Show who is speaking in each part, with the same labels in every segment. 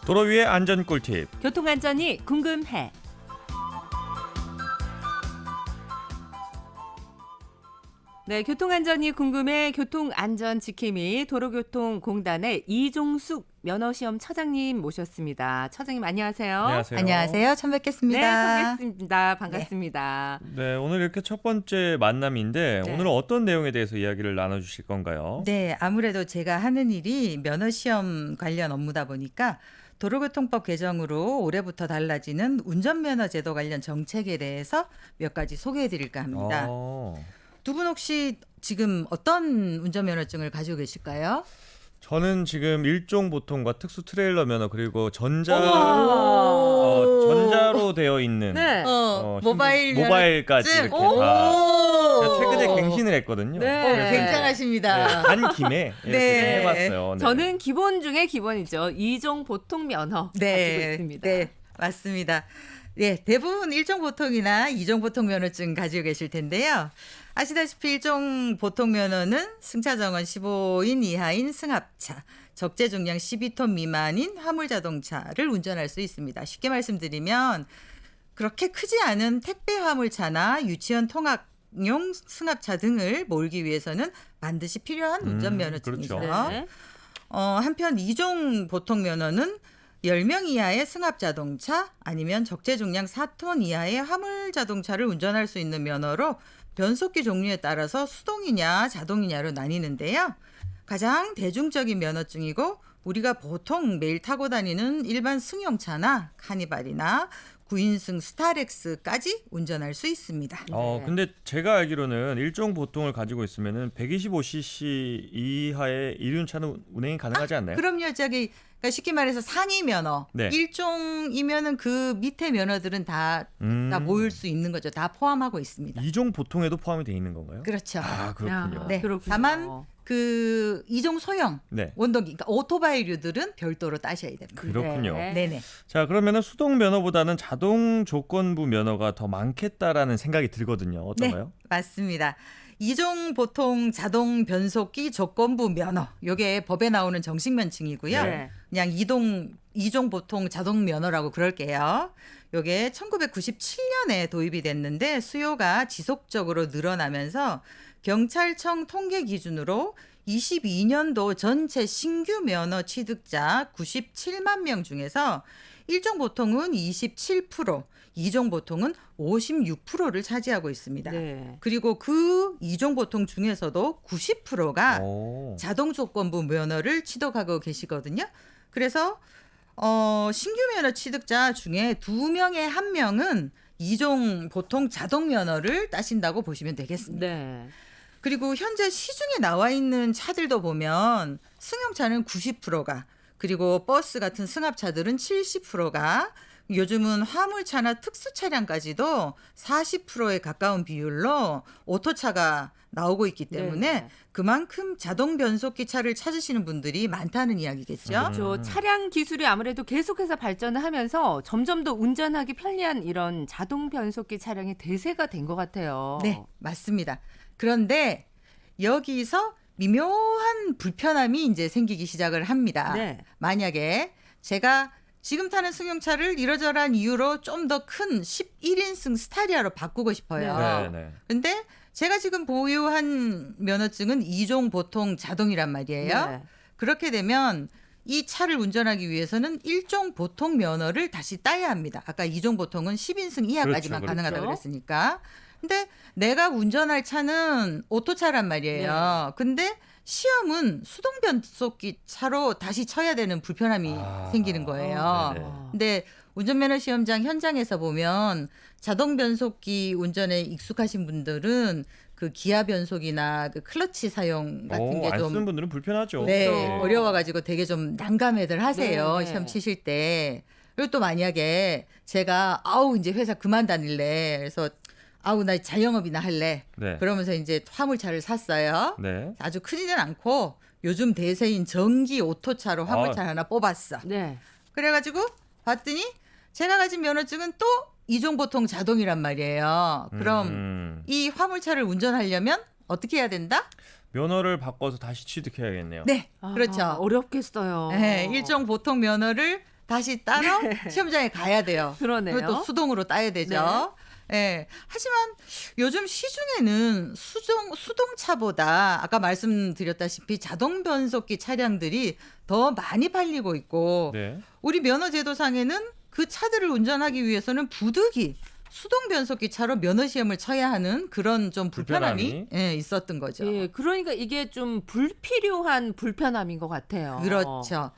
Speaker 1: 도로 위의 안전 꿀팁.
Speaker 2: 교통안전이 궁금해. 네, 교통안전이 궁금해 교통안전 지킴이 도로교통공단의 이종숙 면허시험 처장님 모셨습니다. 처장님 안녕하세요.
Speaker 1: 안녕하세요.
Speaker 3: 안녕하세요. 처음 뵙겠습니다.
Speaker 2: 네, 반갑습니다. 반갑습니다.
Speaker 1: 네, 오늘 이렇게 첫 번째 만남인데
Speaker 2: 네.
Speaker 1: 오늘은 어떤 내용에 대해서 이야기를 나눠주실 건가요?
Speaker 3: 네, 아무래도 제가 하는 일이 면허시험 관련 업무다 보니까 도로교통법 개정으로 올해부터 달라지는 운전면허 제도 관련 정책에 대해서 몇 가지 소개해 드릴까 합니다. 두 분 혹시 지금 어떤 운전면허증을 가지고 계실까요?
Speaker 1: 저는 지금 일종 보통과 특수 트레일러 면허 그리고
Speaker 2: 우와.
Speaker 1: 전자로 되어 있는
Speaker 2: 네.
Speaker 1: 모바일까지 이렇게
Speaker 3: 오!
Speaker 1: 다 제가 최근에 갱신을 했거든요.
Speaker 2: 네.
Speaker 1: 그래서 이제
Speaker 3: 굉장하십니다.
Speaker 1: 간 김에 이렇게
Speaker 3: 네.
Speaker 1: 해봤어요. 네.
Speaker 2: 저는 기본 중에 기본이죠. 이종 보통 면허 가지고 있습니다.
Speaker 3: 네, 맞습니다. 네, 대부분 일종 보통이나 이종 보통 면허증 가지고 계실 텐데요. 아시다시피 일종 보통 면허는 승차 정원 15인 이하인 승합차, 적재 중량 12톤 미만인 화물 자동차를 운전할 수 있습니다. 쉽게 말씀드리면 그렇게 크지 않은 택배 화물차나 유치원 통학용 승합차 등을 몰기 위해서는 반드시 필요한 운전면허증이죠.
Speaker 1: 그렇죠.
Speaker 2: 네.
Speaker 3: 한편 이종 보통 면허는 10명 이하의 승합 자동차 아니면 적재 중량 4톤 이하의 화물 자동차를 운전할 수 있는 면허로 변속기 종류에 따라서 수동이냐 자동이냐로 나뉘는데요. 가장 대중적인 면허증이고 우리가 보통 매일 타고 다니는 일반 승용차나 카니발이나 9인승 스타렉스까지 운전할 수 있습니다.
Speaker 1: 근데 제가 알기로는 일종 보통을 가지고 있으면은 125cc 이하의 이륜차는 운행이 가능하지 않나요?
Speaker 3: 그럼요. 그러니까 쉽게 말해서 상위 면허
Speaker 1: 네.
Speaker 3: 일종이면은 그 밑에 면허들은 다 모일 수 있는 거죠. 다 포함하고 있습니다.
Speaker 1: 이종 보통에도 포함이 돼 있는 건가요?
Speaker 3: 그렇죠.
Speaker 1: 아, 그렇군요.
Speaker 3: 네.
Speaker 2: 그렇군요.
Speaker 3: 다만 그 이종 소형
Speaker 1: 네.
Speaker 3: 원동기, 그러니까 오토바이류들은 별도로 따셔야 됩니다.
Speaker 1: 그렇군요.
Speaker 2: 네.
Speaker 3: 네네.
Speaker 1: 자, 그러면은 수동 면허보다는 자동 조건부 면허가 더 많겠다라는 생각이 들거든요. 어떤가요?
Speaker 3: 네, 맞습니다. 이종 보통 자동 변속기 조건부 면허, 요게 법에 나오는 정식 명칭이고요.
Speaker 2: 네.
Speaker 3: 그냥 이종 보통 자동 면허라고 그럴게요. 요게 1997년에 도입이 됐는데 수요가 지속적으로 늘어나면서 경찰청 통계 기준으로 22년도 전체 신규 면허 취득자 97만 명 중에서 일종 보통은 27%, 이종 보통은 56%를 차지하고 있습니다.
Speaker 2: 네.
Speaker 3: 그리고 그 이종 보통 중에서도 90%가
Speaker 1: 오.
Speaker 3: 자동 조건부 면허를 취득하고 계시거든요. 그래서 신규 면허 취득자 중에 2명에 1명은 이종 보통 자동 면허를 따신다고 보시면 되겠습니다.
Speaker 2: 네.
Speaker 3: 그리고 현재 시중에 나와 있는 차들도 보면 승용차는 90%가 그리고 버스 같은 승합차들은 70%가 요즘은 화물차나 특수 차량까지도 40%에 가까운 비율로 오토차가 나오고 있기 때문에
Speaker 2: 네.
Speaker 3: 그만큼 자동 변속기 차를 찾으시는 분들이 많다는 이야기겠죠.
Speaker 2: 그렇죠. 차량 기술이 아무래도 계속해서 발전을 하면서 점점 더 운전하기 편리한 이런 자동 변속기 차량이 대세가 된 것 같아요.
Speaker 3: 네, 맞습니다. 그런데 여기서 미묘한 불편함이 이제 생기기 시작을 합니다.
Speaker 2: 네.
Speaker 3: 만약에 제가 지금 타는 승용차를 이러저러한 이유로 좀 더 큰 11인승 스타리아로 바꾸고 싶어요.
Speaker 1: 네, 네.
Speaker 3: 근데 제가 지금 보유한 면허증은 이종 보통 자동이란 말이에요.
Speaker 2: 네.
Speaker 3: 그렇게 되면 이 차를 운전하기 위해서는 일종 보통 면허를 다시 따야 합니다. 아까 이종 보통은 10인승 이하까지만
Speaker 1: 그렇죠,
Speaker 3: 가능하다고
Speaker 2: 그렇죠.
Speaker 3: 그랬으니까. 근데 내가 운전할 차는 오토차란 말이에요. 근데 시험은 수동 변속기 차로 다시 쳐야 되는 불편함이 생기는 거예요.
Speaker 1: 네네.
Speaker 3: 근데 운전면허 시험장 현장에서 보면 자동 변속기 운전에 익숙하신 분들은 그 기아 변속이나 그 클러치 사용 같은 게
Speaker 1: 안 쓰는
Speaker 3: 좀
Speaker 1: 분들은 불편하죠.
Speaker 3: 네,
Speaker 2: 그렇죠.
Speaker 3: 어려워가지고 되게 좀 난감해들 하세요.
Speaker 2: 네.
Speaker 3: 시험 치실 때. 그리고 또 만약에 제가 이제 회사 그만 다닐래. 그래서 나 자영업이나 할래.
Speaker 1: 네.
Speaker 3: 그러면서 이제 화물차를 샀어요.
Speaker 1: 네.
Speaker 3: 아주 크지는 않고 요즘 대세인 전기 오토차로 화물차를 하나 뽑았어.
Speaker 2: 네.
Speaker 3: 그래가지고 봤더니 제가 가진 면허증은 또 이종보통 자동이란 말이에요. 그럼 이 화물차를 운전하려면 어떻게 해야 된다?
Speaker 1: 면허를 바꿔서 다시 취득해야겠네요.
Speaker 3: 네,
Speaker 2: 아,
Speaker 3: 그렇죠.
Speaker 2: 어렵겠어요.
Speaker 3: 네, 일종 보통 면허를 다시 따러 시험장에 가야 돼요.
Speaker 2: 그러네요.
Speaker 3: 그리고 또 수동으로 따야 되죠. 예. 하지만 요즘 시중에는 수동차보다 아까 말씀드렸다시피 자동 변속기 차량들이 더 많이 팔리고 있고
Speaker 1: 네.
Speaker 3: 우리 면허제도상에는 그 차들을 운전하기 위해서는 부득이 수동 변속기 차로 면허 시험을 쳐야 하는 그런 좀 불편함이 예, 있었던 거죠.
Speaker 2: 예, 그러니까 이게 좀 불필요한 불편함인 것 같아요.
Speaker 3: 그렇죠.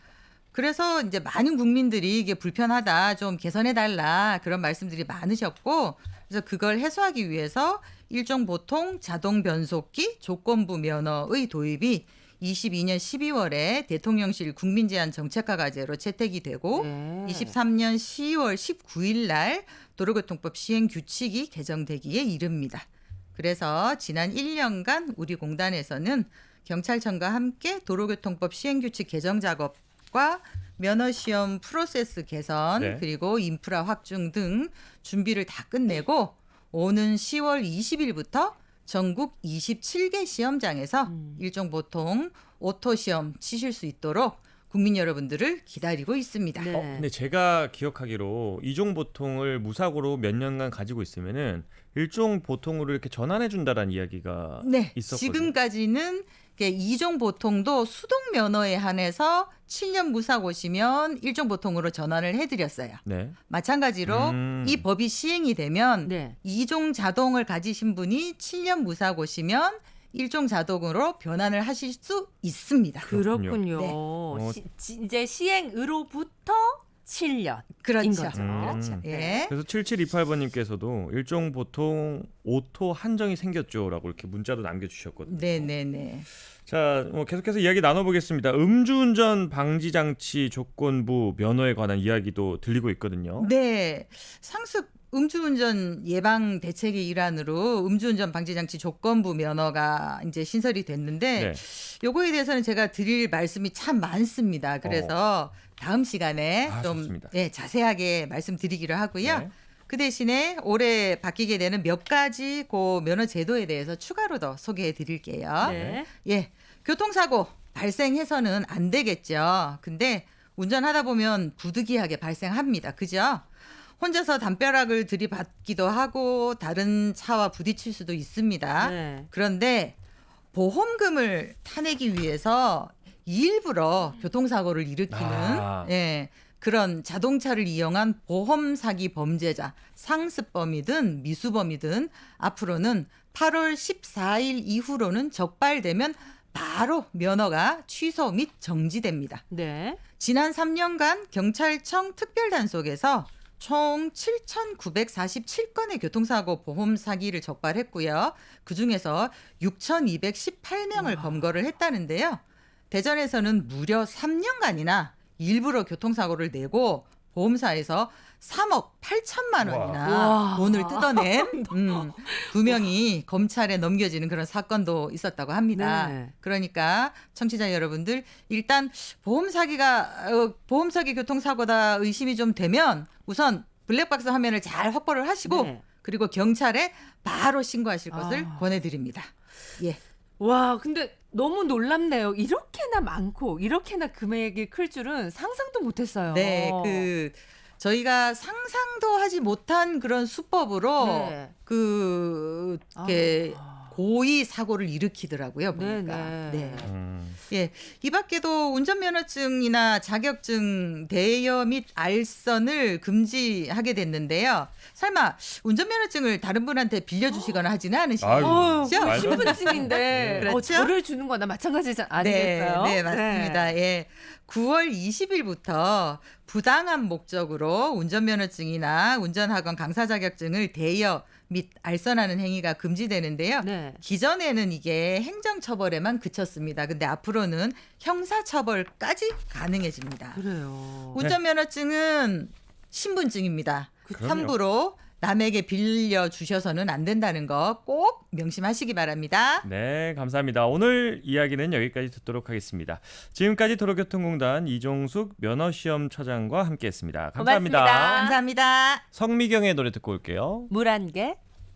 Speaker 3: 그래서 이제 많은 국민들이 이게 불편하다, 좀 개선해달라 그런 말씀들이 많으셨고, 그래서 그걸 해소하기 위해서 일종 보통 자동 변속기 조건부 면허의 도입이 22년 12월에 대통령실 국민제한 정책화 과제로 채택이 되고
Speaker 2: 네.
Speaker 3: 23년 10월 19일 날 도로교통법 시행 규칙이 개정되기에 이릅니다. 그래서 지난 1년간 우리 공단에서는 경찰청과 함께 도로교통법 시행 규칙 개정 작업과 면허 시험 프로세스 개선
Speaker 1: 네.
Speaker 3: 그리고 인프라 확충 등 준비를 다 끝내고 오는 10월 20일부터 전국 27개 시험장에서 일종 보통 오토 시험 치실 수 있도록 국민 여러분들을 기다리고 있습니다.
Speaker 2: 네.
Speaker 1: 근데 제가 기억하기로 이종 보통을 무사고로 몇 년간 가지고 있으면은 일종 보통으로 이렇게 전환해 준다라는 이야기가
Speaker 3: 네,
Speaker 1: 있었거든요.
Speaker 3: 지금까지는 이종 보통도 수동 면허에 한해서 7년 무사고시면 일종 보통으로 전환을 해드렸어요.
Speaker 1: 네.
Speaker 3: 마찬가지로 이 법이 시행이 되면
Speaker 2: 네.
Speaker 3: 이종 자동을 가지신 분이 7년 무사고시면 일종 자동으로 변환을 하실 수 있습니다.
Speaker 2: 그렇군요.
Speaker 3: 네.
Speaker 2: 이제 시행으로부터 7년.
Speaker 3: 그렇죠.
Speaker 2: 거죠.
Speaker 3: 그렇죠. 예.
Speaker 1: 그래서 7728번님께서도 일종 보통 오토 한정이 생겼죠라고 이렇게 문자도 남겨주셨거든요.
Speaker 3: 네네네.
Speaker 1: 자, 계속해서 이야기 나눠보겠습니다. 음주운전 방지 장치 조건부 면허에 관한 이야기도 들리고 있거든요.
Speaker 3: 네. 상습 음주운전 예방 대책의 일환으로 음주운전 방지 장치 조건부 면허가 이제 신설이 됐는데
Speaker 1: 네.
Speaker 3: 요거에 대해서는 제가 드릴 말씀이 참 많습니다. 그래서 다음 시간에 좀
Speaker 1: 좋습니다.
Speaker 3: 자세하게 말씀드리기로 하고요.
Speaker 1: 네.
Speaker 3: 그 대신에 올해 바뀌게 되는 몇 가지 그 면허 제도에 대해서 추가로 더 소개해 드릴게요.
Speaker 2: 네.
Speaker 3: 예. 교통사고 발생해서는 안 되겠죠. 근데 운전하다 보면 부득이하게 발생합니다. 그죠? 혼자서 담벼락을 들이받기도 하고 다른 차와 부딪힐 수도 있습니다.
Speaker 2: 네.
Speaker 3: 그런데 보험금을 타내기 위해서 일부러 교통사고를 일으키는 예, 그런 자동차를 이용한 보험 사기 범죄자, 상습범이든 미수범이든 앞으로는 8월 14일 이후로는 적발되면 바로 면허가 취소 및 정지됩니다.
Speaker 2: 네.
Speaker 3: 지난 3년간 경찰청 특별단속에서 총 7,947건의 교통사고 보험 사기를 적발했고요. 그중에서 6,218명을 검거를 했다는데요. 대전에서는 무려 3년간이나 일부러 교통사고를 내고 보험사에서 3억 8천만 원이나
Speaker 2: 와.
Speaker 3: 돈을 뜯어낸 2명이 검찰에 넘겨지는 그런 사건도 있었다고 합니다.
Speaker 2: 네.
Speaker 3: 그러니까 청취자 여러분들 일단 보험 사기 교통사고다 의심이 좀 되면 우선 블랙박스 화면을 잘 확보를 하시고
Speaker 2: 네.
Speaker 3: 그리고 경찰에 바로 신고하실 것을
Speaker 2: 아.
Speaker 3: 권해드립니다. 예.
Speaker 2: 와, 근데 너무 놀랍네요. 이렇게나 많고 이렇게나 금액이 클 줄은 상상도 못했어요.
Speaker 3: 네, 저희가 상상도 하지 못한 그런 수법으로
Speaker 2: 네.
Speaker 3: 이렇게 고의 사고를 일으키더라고요. 보니까.
Speaker 2: 네.
Speaker 3: 네. 예, 이 밖에도 운전면허증이나 자격증 대여 및 알선을 금지하게 됐는데요. 설마 운전면허증을 다른 분한테 빌려주시거나 하지는 않으시죠?
Speaker 2: 신분증인데
Speaker 3: 그렇죠?
Speaker 2: 저를 주는 거나 마찬가지지 아니겠어요?
Speaker 3: 네, 맞습니다. 예. 9월 20일부터 부당한 목적으로 운전면허증이나 운전학원 강사 자격증을 대여 및 알선하는 행위가 금지되는데요.
Speaker 2: 네.
Speaker 3: 기존에는 이게 행정처벌에만 그쳤습니다. 근데 앞으로는 형사처벌까지 가능해집니다.
Speaker 2: 그래요.
Speaker 3: 운전면허증은 신분증입니다.
Speaker 1: 그럼요.
Speaker 3: 함부로 남에게 빌려주셔서는 안 된다는 거 꼭 명심하시기 바랍니다.
Speaker 1: 네, 감사합니다. 오늘 이야기는 여기까지 듣도록 하겠습니다. 지금까지 도로교통공단 이종숙 면허시험처장과 함께했습니다. 감사합니다.
Speaker 2: 고맙습니다.
Speaker 3: 감사합니다.
Speaker 1: 성미경의 노래 듣고 올게요.
Speaker 2: 물 한 개.